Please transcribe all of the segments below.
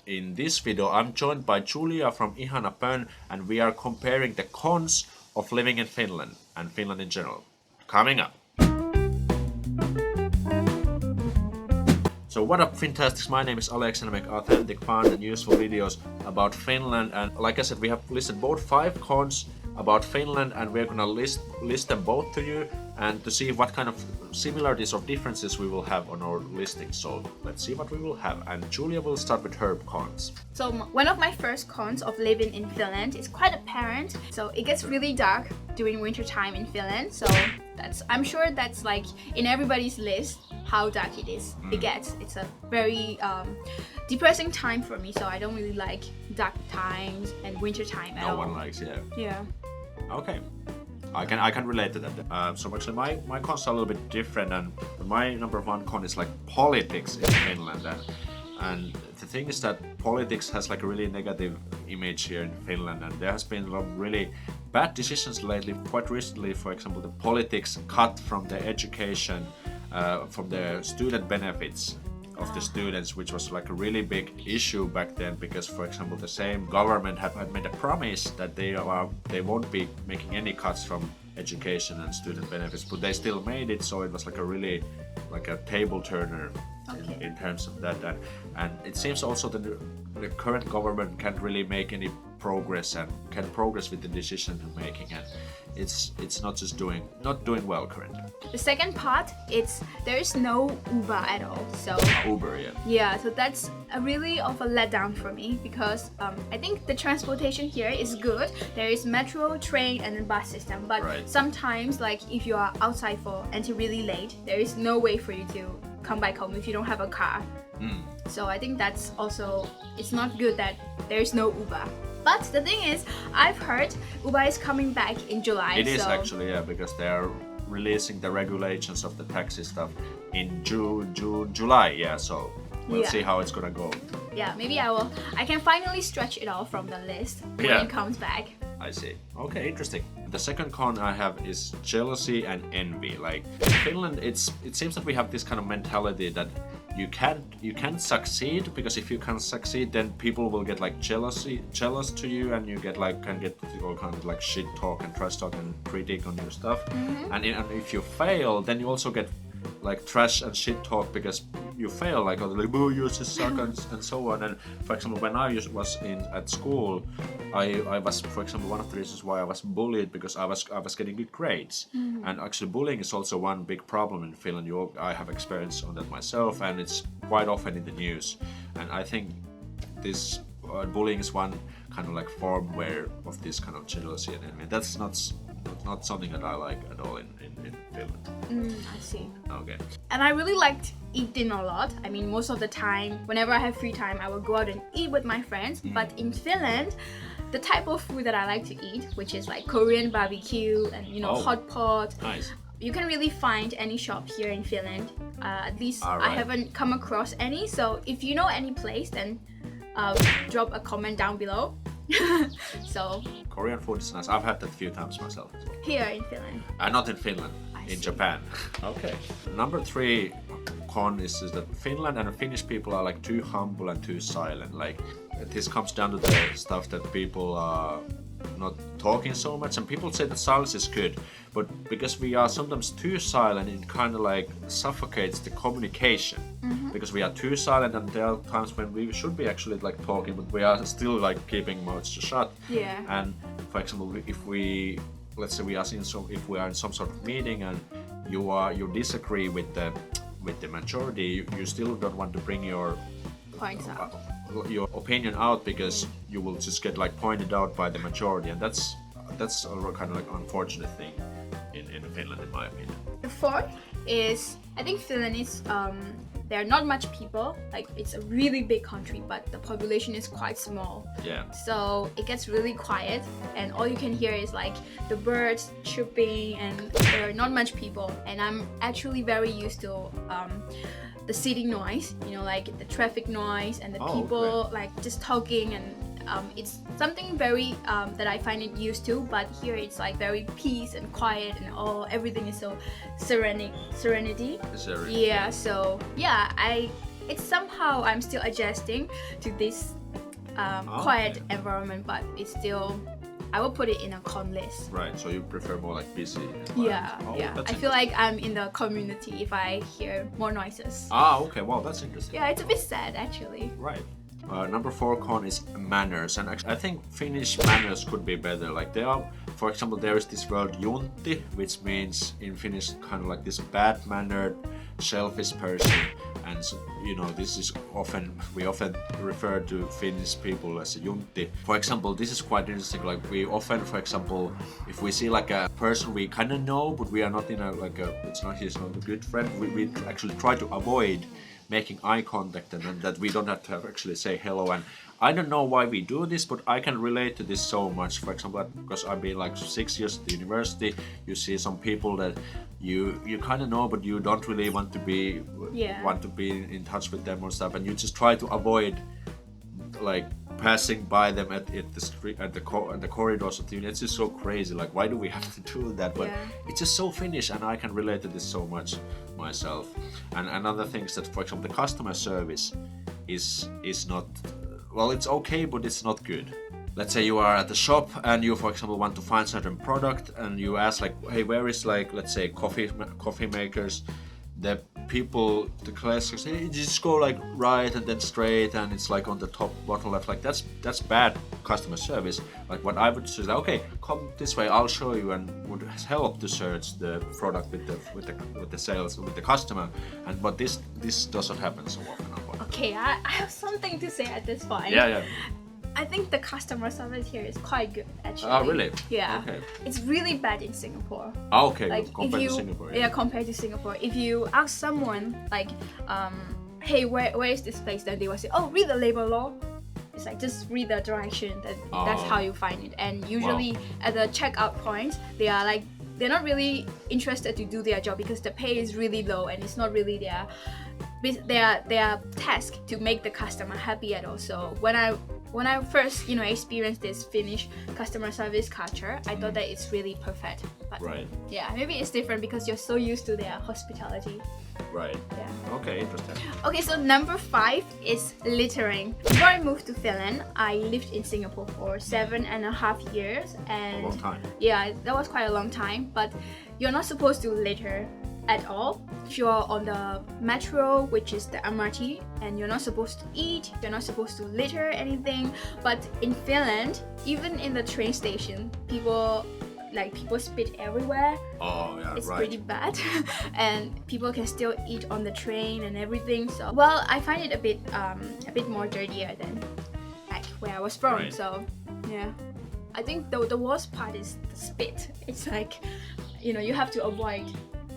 In this video, I'm joined by Julia from Ihana Pön, and we are comparing the cons of living in Finland and Finland in general. Coming up. So what up, Fintastics? My name is Aleksi and I make authentic, fun and useful videos about Finland. And like I said, we have listed both 5 cons about Finland, and we're gonna list them both to you and to see what kind of similarities or differences we will have on our listing. So let's see what we will have. And Julia will start with her cons. So one of my first cons of living in Finland is quite apparent. So it gets really dark during winter time in Finland. So I'm sure that's like in everybody's list how dark it is. It gets. It's a very depressing time for me. So I don't really like dark times and winter time at all. No one likes, yeah. Yeah. Okay. I can relate to that. So actually my cons are a little bit different, and my number 1 con is like politics in Finland, and the thing is that politics has like a really negative image here in Finland, and there has been a lot of really bad decisions lately. Quite recently, for example, the politics cut from the education, from the student benefits of the students, which was like a really big issue back then, because for example the same government had made a promise that they won't be making any cuts from education and student benefits, but they still made it. So it was like a really like a table turner in terms of that, and it seems also that the current government can't really make any progress and can progress with the decision making, and it's not doing well currently. The second part, there is no Uber at all. So Uber, yeah. Yeah, so that's a really of a letdown for me, because I think the transportation here is good. There is metro, train, and a bus system, but sometimes like if you are outside until really late, there is no way for you to come back home if you don't have a car. So I think that's also, it's not good that there is no Uber. But the thing is, I've heard Uber is coming back in July. It is actually, yeah, because they are releasing the regulations of the taxi stuff in July, yeah, so we'll see how it's gonna go. Yeah, maybe I can finally stretch it off from the list when it comes back. I see. Okay, interesting. The second con I have is jealousy and envy. Like in Finland, it seems that we have this kind of mentality that you can't succeed, because if you can't succeed, then people will get like jealous to you, and you can get all kinds of like shit talk and trash talk and critique on your stuff. And if you fail, then you also get like trash and shit talk because you fail, like oh you just suck and so on. And for example, when I was at school, I was, for example, one of the reasons why I was bullied because I was getting good grades. And actually bullying is also one big problem in Finland. I have experience on that myself, and it's quite often in the news. And I think this bullying is one kind of like form of this kind of jealousy and envy. That's not something that I like at all in Finland. I see. Okay. And I really liked eating a lot. I mean, most of the time, whenever I have free time, I will go out and eat with my friends. But in Finland, the type of food that I like to eat, which is like Korean barbecue and hot pot. Nice. You can really find any shop here in Finland. At least I haven't come across any. So if you know any place, then drop a comment down below. So Korean food is nice. I've had that a few times myself as well. Here in Finland. Not in Finland, in Japan. Okay. Number 3 con is that Finland and Finnish people are like too humble and too silent. Like this comes down to the stuff that people are not talking so much, and people say that silence is good, but because we are sometimes too silent, it kind of like suffocates the communication. Because we are too silent, and there are times when we should be actually like talking, but we are still like keeping mouths shut. Yeah. And for example, let's say if we are in some sort of meeting and you disagree with the majority, you still don't want to bring your Points out. Your opinion out, because you will just get like pointed out by the majority, and that's a kind of like unfortunate thing in Finland, in my opinion. The 4th is, I think Finland is there are not much people. Like it's a really big country, but the population is quite small. Yeah. So it gets really quiet, and all you can hear is like the birds chirping, and there are not much people. And I'm actually very used to the city noise, like the traffic noise and the people like just talking, and it's something very that I find it used to. But here it's like very peace and quiet, and everything is so serenity. Serenity. Yeah. So yeah, it's somehow I'm still adjusting to this quiet environment, but it's still, I will put it in a con list. Right, so you prefer more like busy environment. Yeah. I feel like I'm in the community if I hear more noises. Okay, wow, that's interesting. Yeah, it's a bit sad actually. Right. Number 4 con is manners, and actually, I think Finnish manners could be better. Like there are, for example, there is this word juntti, which means in Finnish kind of like this bad-mannered, selfish person. And so, you know, this is we often refer to Finnish people as a juntti. For example, this is quite interesting. Like we often, for example, if we see like a person we kind of know, but we are not in he's not a good friend, we actually try to avoid making eye contact, and then that we don't have to actually say hello. And I don't know why we do this, but I can relate to this so much. For example, because I've been like 6 years at the university, you see some people that you kind of know, but you don't really want to be in touch with them or stuff, and you just try to avoid like passing by them at the street, at the corridors of the university. It's just so crazy. Like, why do we have to do that? But it's just so Finnish, and I can relate to this so much myself. And another thing is that, for example, the customer service is not, well, it's okay, but it's not good. Let's say you are at the shop and you, for example, want to find certain product, and you ask like, hey, where is, like, let's say coffee makers? The people, the classics, hey, just go like right and then straight, and it's like on the top bottom left. Like that's bad customer service. Like what I would say is, okay, come this way, I'll show you, and would help to search the product with the sales with the customer. But this doesn't happen so often. Okay, I have something to say at this point. Yeah. I think the customer service here is quite good, actually. Oh, really? Yeah. Okay. It's really bad in Singapore. Oh, okay. Like compared to Singapore. Yeah, compared to Singapore. If you ask someone like, hey, where is this place? Then they will say, oh, read the label law. It's like, just read the direction. That's how you find it. And usually at the checkout point, they are like, they're not really interested to do their job because the pay is really low, and it's not really their task to make the customer happy at all. So when I first, experienced this Finnish customer service culture, I thought that it's really perfect. But yeah, maybe it's different because you're so used to their hospitality. Right. Yeah. Okay, interesting. Okay, so number 5 is littering. Before I moved to Finland, I lived in Singapore for 7.5 years, and a long time. Yeah, that was quite a long time. But you're not supposed to litter at all. If you're on the metro, which is the MRT, and you're not supposed to eat, you're not supposed to litter anything. But in Finland, even in the train station, people spit everywhere. Oh yeah, it's pretty bad. And people can still eat on the train and everything. So, well, I find it a bit more dirtier than like where I was from. Right. So yeah, I think the worst part is the spit. It's like, you have to avoid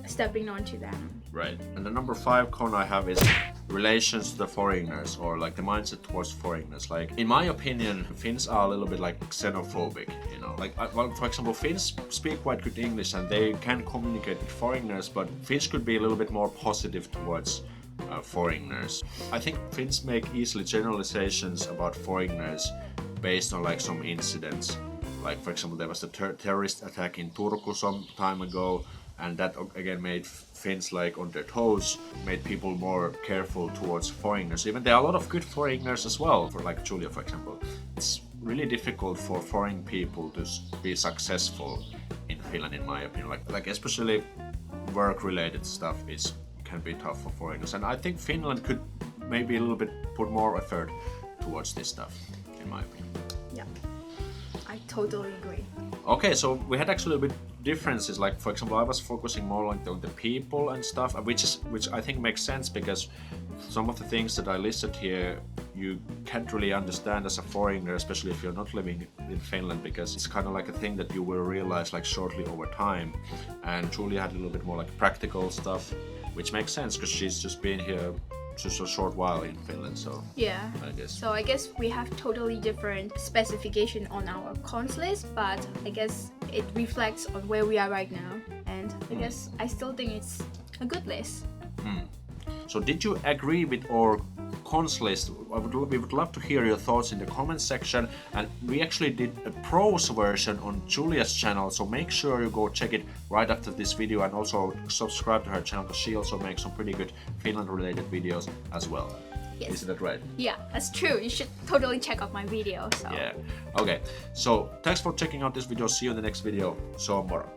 stepping onto them. Right. And the number 5 con I have is relations to the foreigners, or like the mindset towards foreigners. Like, in my opinion, Finns are a little bit like xenophobic, Like, for example, Finns speak quite good English and they can communicate with foreigners, but Finns could be a little bit more positive towards foreigners. I think Finns make easily generalizations about foreigners based on like some incidents. Like, for example, there was the terrorist attack in Turku some time ago, and that again made Finns like on their toes, made people more careful towards foreigners. Even there are a lot of good foreigners as well, for like Julia, for example. It's really difficult for foreign people to be successful in Finland, in my opinion. Like especially work-related stuff can be tough for foreigners, and I think Finland could maybe a little bit put more effort towards this stuff, in my opinion. Yeah, I totally agree. Okay, so we had actually a bit differences. Like, for example, I was focusing more like on the people and stuff, which I think makes sense, because some of the things that I listed here you can't really understand as a foreigner, especially if you're not living in Finland, because it's kind of like a thing that you will realize like shortly over time. And Julia had a little bit more like practical stuff, which makes sense because she's just been here just a short while in Finland, so yeah, I guess we have totally different specification on our cons list, but I guess it reflects on where we are right now, and I guess I still think it's a good list. So did you agree with our cons list. We would love to hear your thoughts in the comments section, and we actually did a pros version on Julia's channel, so make sure you go check it right after this video, and also subscribe to her channel because she also makes some pretty good Finland related videos as well. Yes. Isn't that right? Yeah, that's true. You should totally check out my video. So. Yeah. Okay. So thanks for checking out this video. See you in the next video. So moro.